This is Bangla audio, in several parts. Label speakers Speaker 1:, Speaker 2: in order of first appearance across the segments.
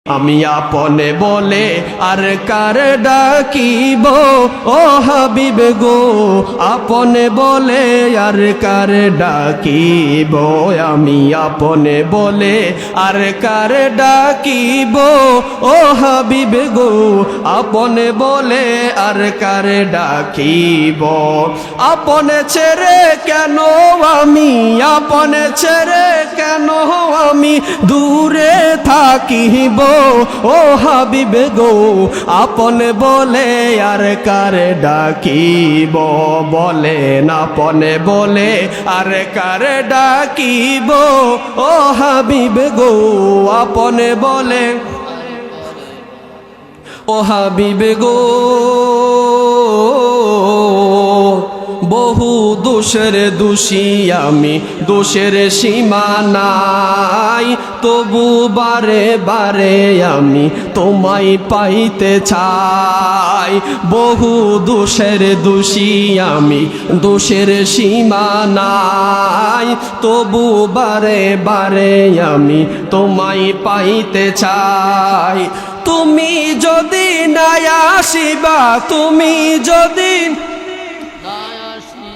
Speaker 1: আমি আপনে বলে আর কার ডাকিব ও হাবিব গো, আপনে বলে আর কার ডাকিব, আমি আপনে বলে আর কার ডাকিব ও হাবিব গো, আপনে বলে আর কার ডাকিব। আপনে ছেড়ে কেন আমি, আপনে ছেড়ে কেন আমি দূরে থাকিব ও হাবিব গো, আপনে বলে আর কার ডাকিব, বলেন আপনে বলে আর কার ডাকিব ও হাবিব গো, আপনে বলে ও হাবিব গো। বহু দোষের দোষী আমি, দোষের সীমা নাই, তবু বারে বারে আমি তোমায় পাইতে চাই। বহু দোষের দোষী আমি, দোষের সীমা নাই, তবু বারে বারে আমি তোমায় পাইতে চাই। তুমি যদি না আসিবা, তুমি যদি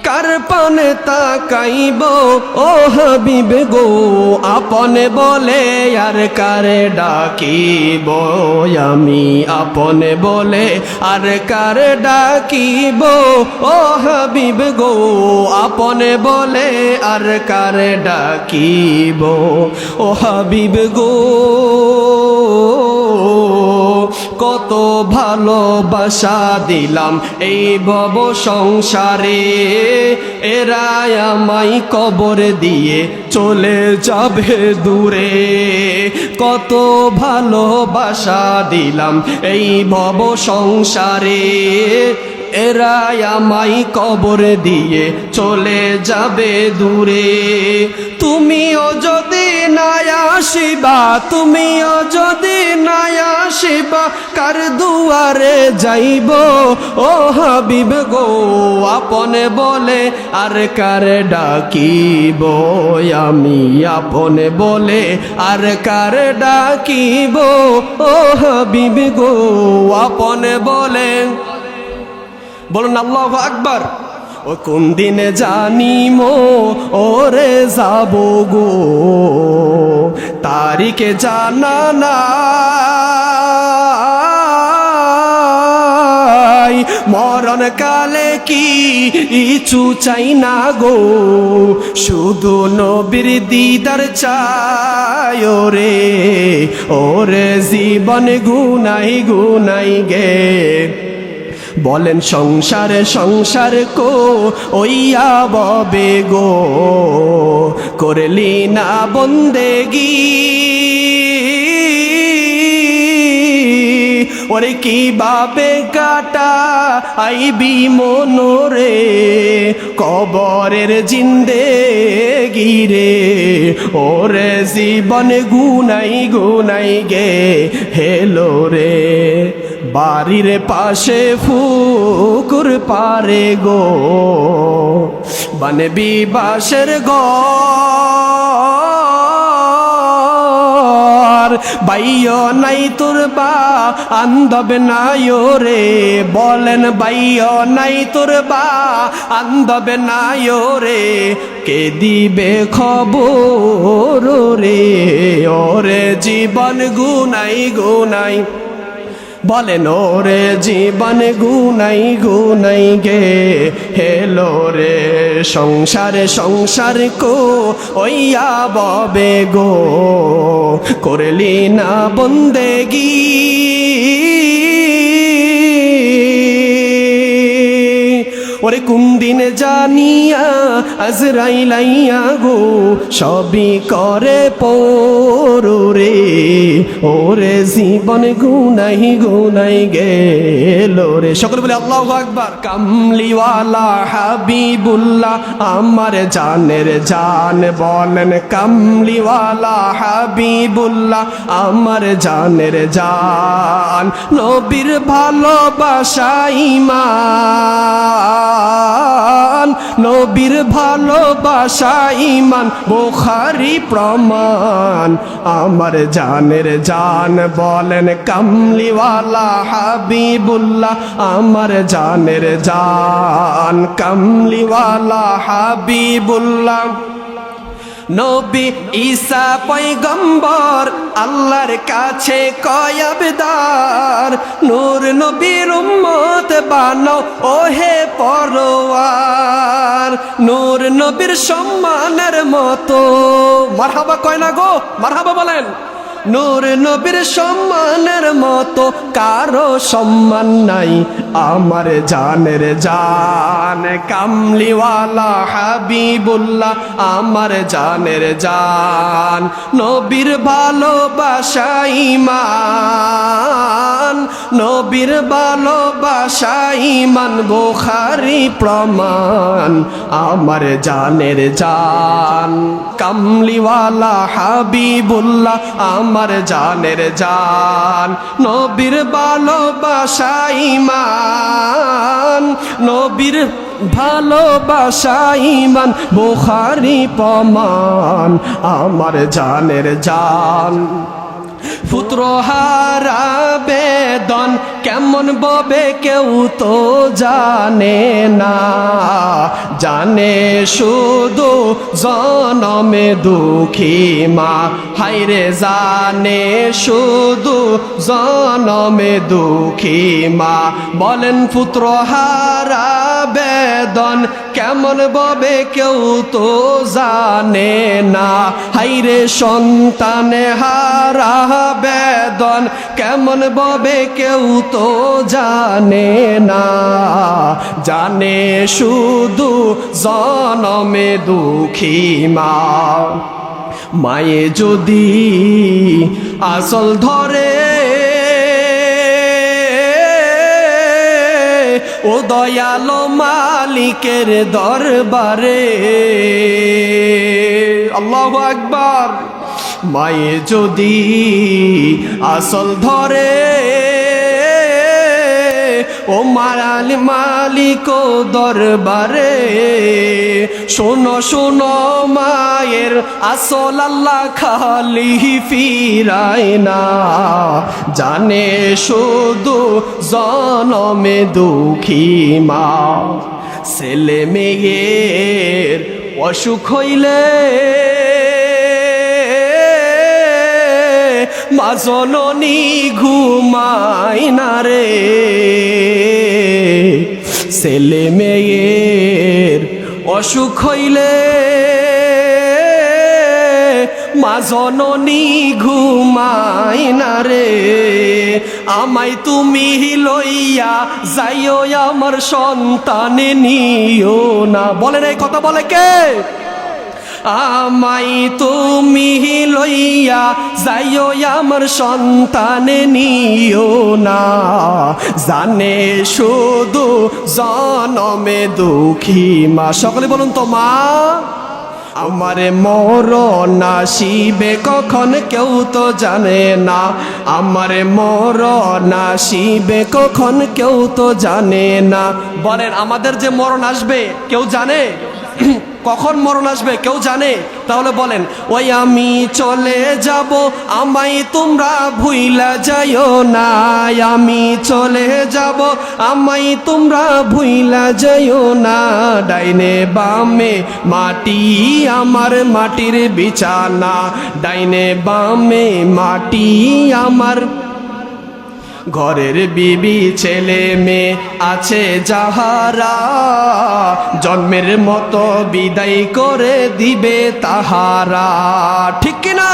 Speaker 1: কার পানে তাকাইব ও হাবিব গো, আপনে বলে আর কারে ডাকিব, আমি আপনে বলে আর কারে ডাকিব ও হাবিব গো, আপনে বলে আর কারে ডাকিব ও হাবিব গো। কত ভালোবাসা দিলাম এই ভব সংসারে, এরা আমায় কবর দিয়ে চলে যাবে দূরে। কত ভালোবাসা দিলাম এই ভব সংসারে, এরা আমায় কবর দিয়ে চলে যাবে দূরে। তুমিও যদি না আসিবা, তুমিও যদি না আসিবা, কার দুয়ারে যাইব ও হাবিব গো, আপনে বলে আর কার ডাকিব, আমি আপনে বলে আর কার ডাকিব ও হাবিব গো, আপনে বলে। বলুন আল্লাহু আকবার। ও কোন দিনে জানিমো ওরে যাব গো, তারিখে জানা নাই, মরণ কালে কি ইছু চাই না গো, শুধু নবীর দিদার চাই ওরে, ওরে জীবন গুনাই গুনাই গে। বলেন সংসারে সংসার কো ওইয়া ববে গো, করলি না বন্দেগি, ওরে কিভাবে কাটা আইবি মনোরে কবরের জিন্দেগি রে, ওরে জীবন গুনাই গুনাই গে হেলো রে। বাড়ির পাশে পুকুর পারে গো, বানবি বাঁশের ঘর, বাইও নাই তোর বা আন্দব নাই রে, বলেন বাইও নাই তোর বা আন্দব নাই রে, কে দিবে খবর রে, ওরে জীবন গুনাই গুনাই। বলেন ওরে জীবন গুনাই গুনাই গে হেলো রে, সংসারে সংসার কো ওইয়া ববে গো, করলি না বন্দেগি। ওরে কোন দিন জানিয়া আজরাইল আইয়া গো, সবই করে পরে, ওরে জীবন গুনাই গুনাই গেলো রে। সকলে বলে আল্লাহু আকবার। কামলিওয়ালা হাবিবুল্লাহ আমার জানের জান, বলেন কামলিওয়ালা হাবিবুল্লাহ আমার জানের জান, নবীর ভালোবাসা ঈমান, জান নবীর ভালোবাসা ঈমান বুখারী প্রমাণ আমার জানের জান বলেন কামলিওয়ালা হাবিবুল্লাহ আমার জানের জান কামলিওয়ালা হাবিবুল্লাহ নবী ঈসা পয়গম্বর আল্লাহর কাছে কয় আবেদন নূর নবীর উম্মত বানাও ওহে পরওয়ার নূর নবীর সম্মানের মতো মারহাবা কয় না গো মারহাবা বলেন নূর নবীর সম্মানের মতো কারো সম্মান নাই আমার জানের জান কামলিওয়ালা হাবিবুল্লাহ আমার জানের জান নবীর ভালোবাসা ঈমান নবীর ভালোবাসা ঈমান বুখারী প্রমাণ আমার জানের জান কামলিওয়ালা হাবিবুল্লাহ আমার জানের জান নবীর ভালোবাসা ঈমান নবীর ভালোবাসা ঈমান বুখারী প্রমাণ আমার জানের জান পুত্র হারা বেদন কেমন ববে কেউ তো জানে না জানে শুধু জনমে দুঃখী মা হায়রে জানে শুধু জনমে দুঃখী মা বলেন পুত্র হারা বেদন কেমন ববে কেউ তো জানে না হায়রে সন্তানে হারা বেদন কেমন ববে কেউ তো জানে না জানে শুধু জনমে দুঃখী মা মায়ে যদি আসল ধরে ও দয়ালো মালিকের দরবারে আল্লাহু আকবার মায়ে যদি আসল ধরে ও মারাল মালিক দরবারে শোনো শোনো মায়ের আসল আল্লাহ খালি ফিরায় না জানে শুধু জনমে দুঃখী মা ছেলে মেয়ের অসুখ হইলে মা জননী ঘুমায় না রে ছেলে মেয়ের অসুখ হইলে মা জননী ঘুমায় না রে আমায় তুমি লইয়া যাইও আমার সন্তানে নিও না বলেন এই কথা বলে কে আমায় তুমি লইয়া যাইও আমার সন্তানে নিও না জানে শুধু জনমে দুঃখী মা সকলে বলুন তো মা আমারে মরণ আসিবে কখন কেউ তো জানে না আমারে মরণ আসিবে কখন কেউ তো জানে না বলেন আমাদের যে মরণ আসবে কেউ জানে কখন মরণ আসবে কেউ জানে তাহলে বলেন ওই আমি চলে যাব আমায় তোমরা ভুইলা যাইও না আমি চলে যাব আমায় তোমরা ভুইলা যাইও না ডাইনে বামে মাটি আমার মাটির বিছানা ডাইনে বামে মাটি আমার ঘরের বিবি ছেলে মেয়ে আছে যাহারা জন্মের মতো বিদায় করে দিবে তাহারা ঠিক কিনা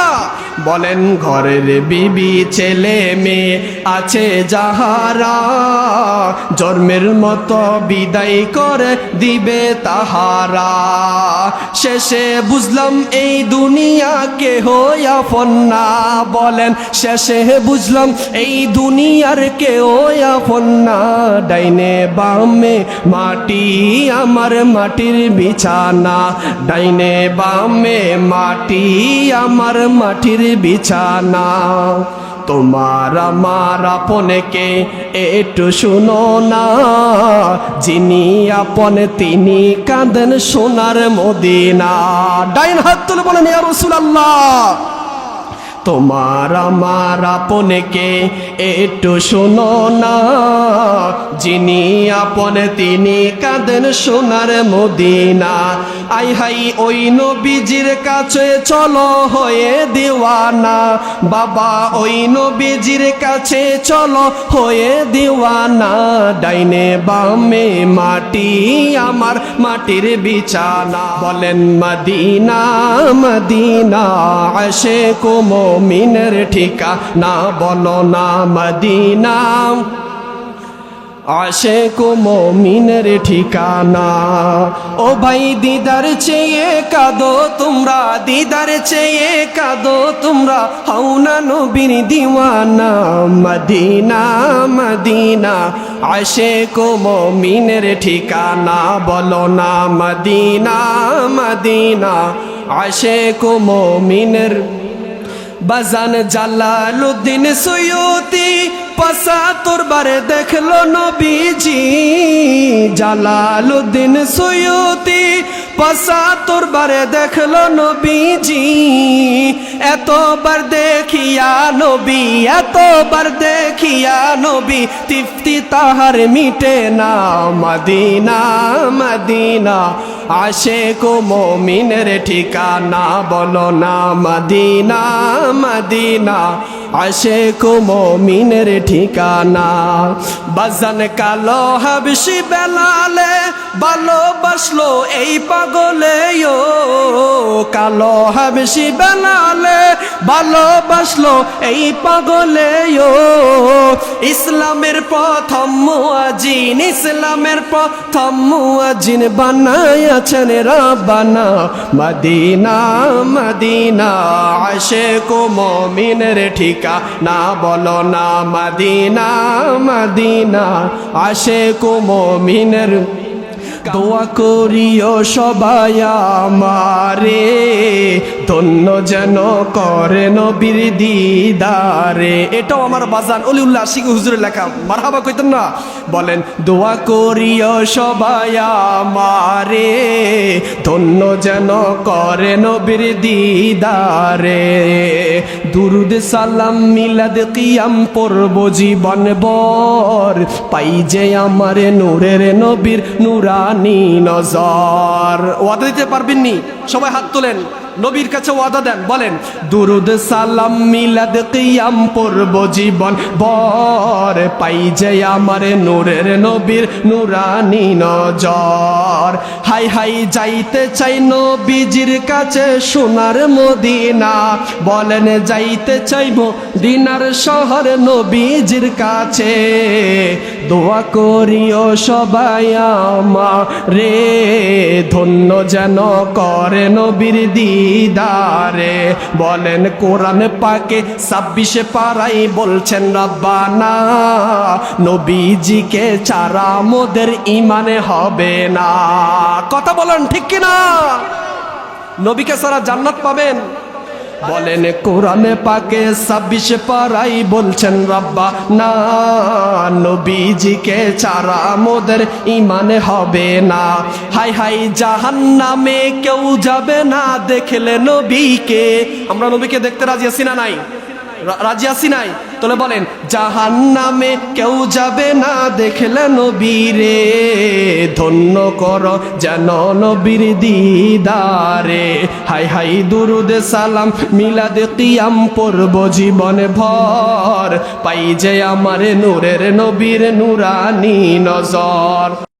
Speaker 1: বলেন ঘরের বিবি ছেলে মেয়ে আছে যাহারা জন্মের মতো বিদায় করে দিবে তাহারা শেষে বুঝলাম এই দুনিয়া কেহ আপন না বলেন শেষে বুঝলাম এই দুনিয়ার কেউ আপন না ডাইনে বামে মাটি আমার মাটির বিছানা ডাইনে বামে মাটি আমার মাটির বিছানা তোমার আমার আপনকে একটু শুনো না, যিনি আপন তিনি কাঁদেন সোনার মদিনা। ডাইন হাত তুলে বলেন ইয়া রাসূলুল্লাহ। তোমার আমার আপনকে একটু শোনো না, যিনি আপন তিনি কাঁদেন সোনার মদিনা। আই হাই ওই নবীজির কাছে চলো হয়ে দিওয়ানা, বাবা ওই নবীজির কাছে চলো হয়ে দিওয়ানা। ডাইনে বামে মাটি আমার মাটির বিছানা, বলেন মদিনা মদিনা আশিক মুমিনের ঠিকানা, বলো না মদিনা আশিক মুমিনের ঠিকানা। ও ভাই দিদার চেয়ে কাঁদো তোমরা, দিদার চেয়ে কাঁদো তোমরা, হও না নবীর দিওয়ানা। মদিনা মদিনা আশিক মুমিনের ঠিকানা, বলো না মদিনা মদিনা আশিক মুমিনের। বাজান জালালউদ্দিন সুয়ুতি পাসা তোরবারে দেখলো নবীজি, জালালউদ্দিন সুয়ুতি পাসা তোরবারে দেখলো নবীজি। এতবার দেখিয়া নবী, এতবার দেখিয়া নবী, তৃপ্তি তাহার মিটে না। মদিনা মদিনা আশিক মুমিনের ঠিকানা, বলো না মদিনা মদিনা আশিক মুমিনের ঠিকানা। বাজান কালো হাবশি বেলালে ভালোবাসলো এই পাগলে, ও কালো হাবশি বেলালে ভালোবাসলো এই পাগলে। ও ইসলামের প্রথম মুয়াজ্জিন, ইসলামের প্রথম মুয়াজ্জিন বানায়াছেন রাব্বানা। মদিনা মদিনা আশিক মুমিনের ঠিকানা, বলো না মদিনা মদিনা আশিক মুমিনের। দোয়া করিও সবাই আমারে, ধন্য যেন করে নবীর দিদারে। এটাও আমার বাজান অলিউল্লাহ আশিক হুজুরের লেখা, মারহাবা কইতেন না। বলেন দোয়া করিও সবাই আমারে, ধন্য যেন করে নবীর দিদারে। দুরুদ সালাম মিলাদ কিয়াম পড়ব জীবন ভর, পাই যে আমার নূরের নবীর নুরানি নজর। ওয়াদা দিতে পারবেননি? সবাই হাত তোলেন, নবীর কাছে ওয়াদা দেন, বলেন দুরুদ সালাম মিলাদ কিয়াম পড়ব জীবন ভর, পাই যে আমার নূরের নবীর নুরানি নজর। হাই হাই যাইতে চাই নবীজির কাছে সোনার মদিনা, বলেন যাইতে চাই মদিনার শহর নবীজির কাছে। দোয়া করিও সবাই আমারে, ধন্য যেন করে নবীর দিদারে। বলেন কোরআন পাকে 26 পারাই বলছেন রব্বানা, নবীজিকে ছাড়া মোদের ইমানে হবে না। কথা বলেন ঠিক কিনা? নবীকে ছাড়া জান্নাত পাবেন? বলেন কোরআনে পাকে 26 পারাই বলছেন রব্বানা, নবীজিকে ছাড়া মোদের ইমানে হবে না। হাই হাই জাহান্নামে কেউ যাবে না দেখলে নবীকে। আমরা নবীকে দেখতে রাজি আছি না নাই? রাজি আছি নাই? তাহলে বলেন জাহান্নামে কেউ যাবে না দেখলে নবীরে, ধন্য করো যেন নবীর দিদারে। হাই হাই দুরুদ সালাম মিলাদ কিয়াম পড়ব জীবন ভর, পাই যে আমার নূরের নবীর নুরানি নজর।